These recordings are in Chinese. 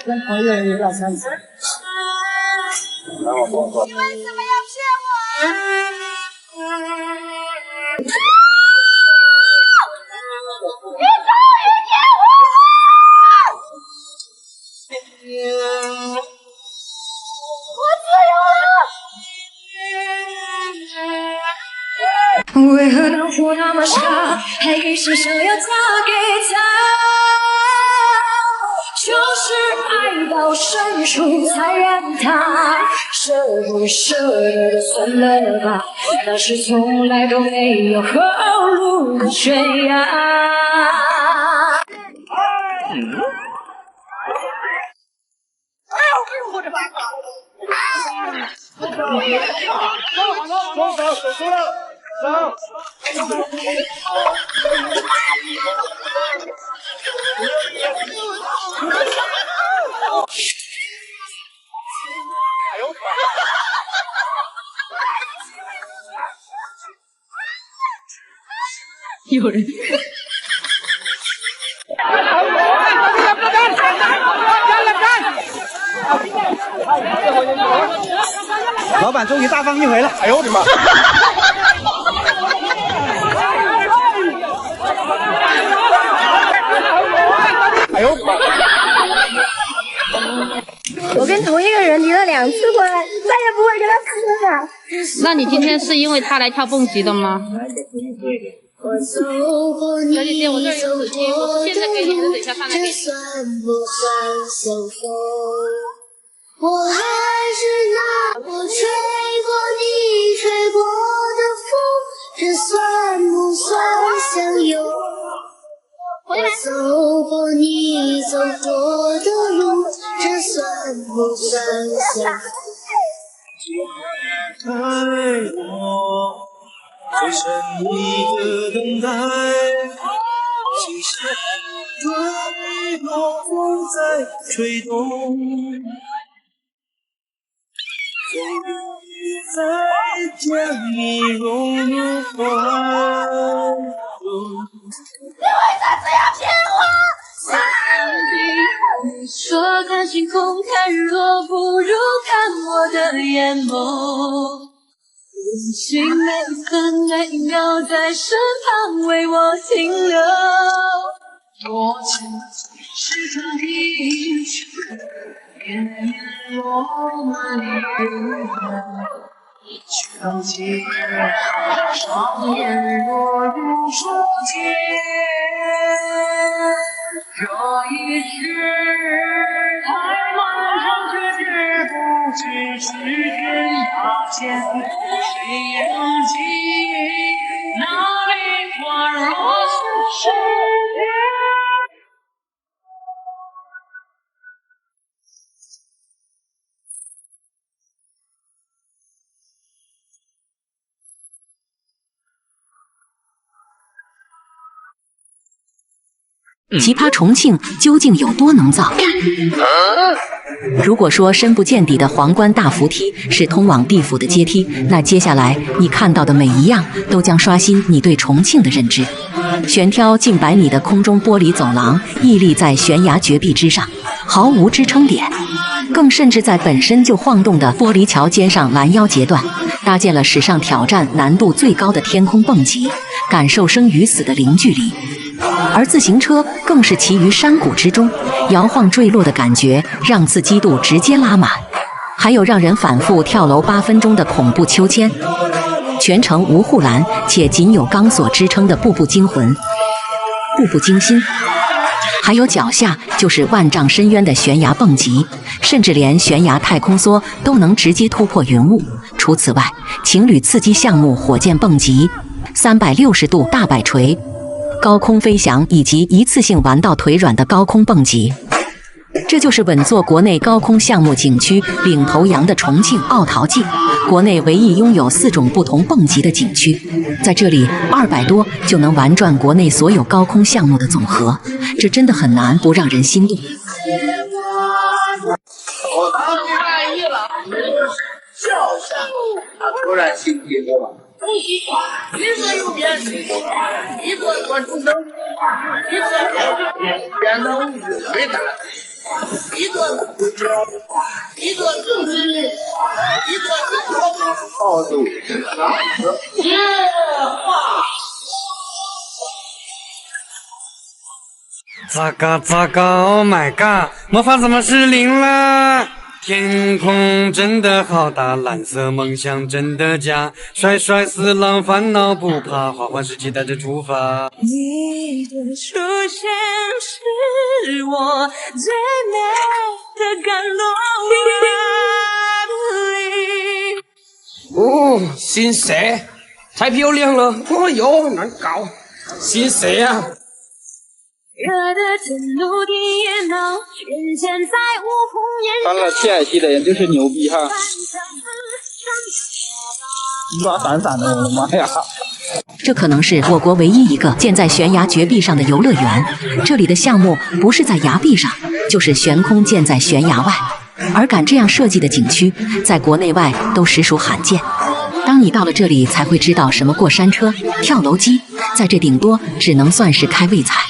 跟同一个人遇到3次。你们怎么要骗我？ 为何当初那么傻，还一心想要嫁给他？就是爱到深处才让他舍不舍得就算了吧，那是从来都没有后路的悬崖。双手手出了，走。哎呦！有人。老板终于大放异回了！哎呦我的妈！哎呦我的妈！我跟同一个人离了2次婚，再也不会跟他私了。那你今天是因为他来跳蹦极的吗？小姐姐，我这儿有纸巾，我现在给你的，等一下放那边。我还是那我吹过你吹过的风，这算不算相拥？我走过你走过的路，这算不算相逢？爱我，最神秘的等待，星星对我风在吹动。终于再将你融入怀中。你为啥这样骗我？你说看星空看日落不如看我的眼眸，用心每一分每一秒在身旁为我停留。我曾试着一去看落满云海，却记双眼落入初见。这一世太漫长，却知不知是天涯间，谁人记那梨花若是世间。奇葩重庆究竟有多能造？如果说深不见底的皇冠大扶梯是通往地府的阶梯，那接下来你看到的每一样都将刷新你对重庆的认知。悬挑近100米的空中玻璃走廊屹立在悬崖绝壁之上，毫无支撑点，更甚至在本身就晃动的玻璃桥尖上拦腰截断，搭建了史上挑战难度最高的天空蹦极，感受生与死的零距离。而自行车更是骑于山谷之中，摇晃坠落的感觉让刺激度直接拉满。还有让人反复跳楼8分钟的恐怖秋千，全程无护栏且仅有钢索支撑的步步惊魂、步步惊心。还有脚下就是万丈深渊的悬崖蹦极，甚至连悬崖太空梭都能直接突破云雾。除此外，情侣刺激项目火箭蹦极、360度大摆锤、高空飞翔以及一次性玩到腿软的高空蹦极，这就是稳坐国内高空项目景区领头羊的重庆奥陶纪，国内唯一拥有4种不同蹦极的景区。在这里200多就能玩转国内所有高空项目的总和，这真的很难不让人心动。我当你满意了，就是突然心结果了。绿色右边，一个关注灯，一个标志变得无比伟大。一个正直，一个暴走，夜话。糟糕糟糕 ，Oh my god！ 魔法怎么失灵了？天空真的好大，蓝色梦想真的假？帅帅死狼烦恼不怕，花花世界带着出发。你的出现是我最美的感动。哦，姓谁？太漂亮了！哦哟，难搞。姓谁啊？热的天露地也闹，人间再无红颜。看了切尔西的人就是牛逼哈！一把闪闪的，我的妈呀！这可能是我国唯一一个建在悬崖绝壁上的游乐园。这里的项目不是在崖壁上，就是悬空建在悬崖外。而敢这样设计的景区，在国内外都实属罕见。当你到了这里，才会知道什么过山车、跳楼机，在这顶多只能算是开胃菜。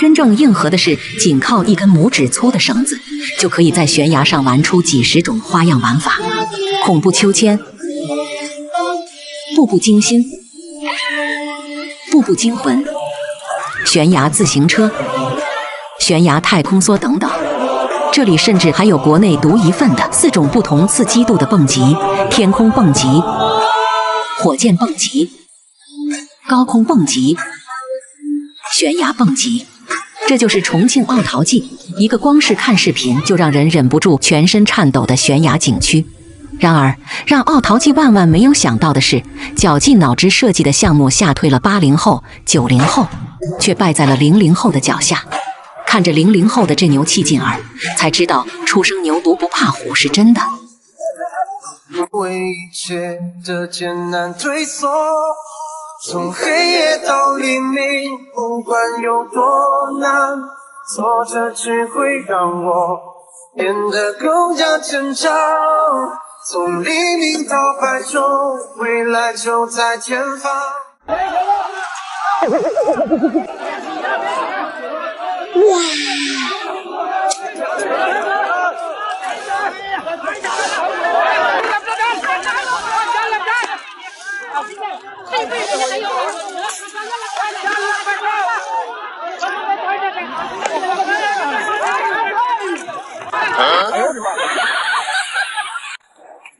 真正硬核的是，仅靠一根拇指粗的绳子，就可以在悬崖上玩出几十种花样玩法。恐怖秋千、步步惊心、步步惊魂、悬崖自行车、悬崖太空梭等等。这里甚至还有国内独一份的4种不同刺激度的蹦极：天空蹦极、火箭蹦极、高空蹦极、悬崖蹦极。这就是重庆奥陶纪，一个光是看视频就让人忍不住全身颤抖的悬崖景区。然而，让奥陶纪万万没有想到的是，绞尽脑汁设计的项目吓退了80后、90后，却败在了00后的脚下。看着00后的这牛气劲儿，才知道初生牛犊不怕虎是真的。为一切的艰难退缩，从黑夜到黎明，不管有多难，挫折只会让我变得更加坚强。从黎明到白昼，未来就在前方。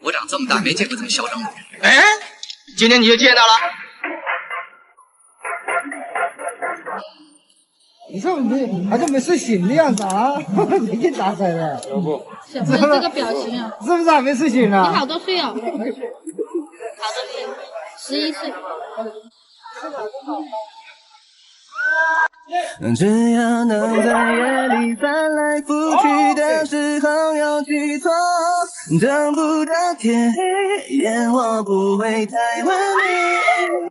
我长这么大没见过这么嚣张的人。哎，今天你就见到了。你说你好像没睡醒的样子啊？没劲打起来了。小朋友这个表情啊，是不是还没睡醒啊？你好多岁哦？好多岁，11岁。只要能在夜里翻来覆去的时候有寄托，等不到天黑，愿我不会太晚。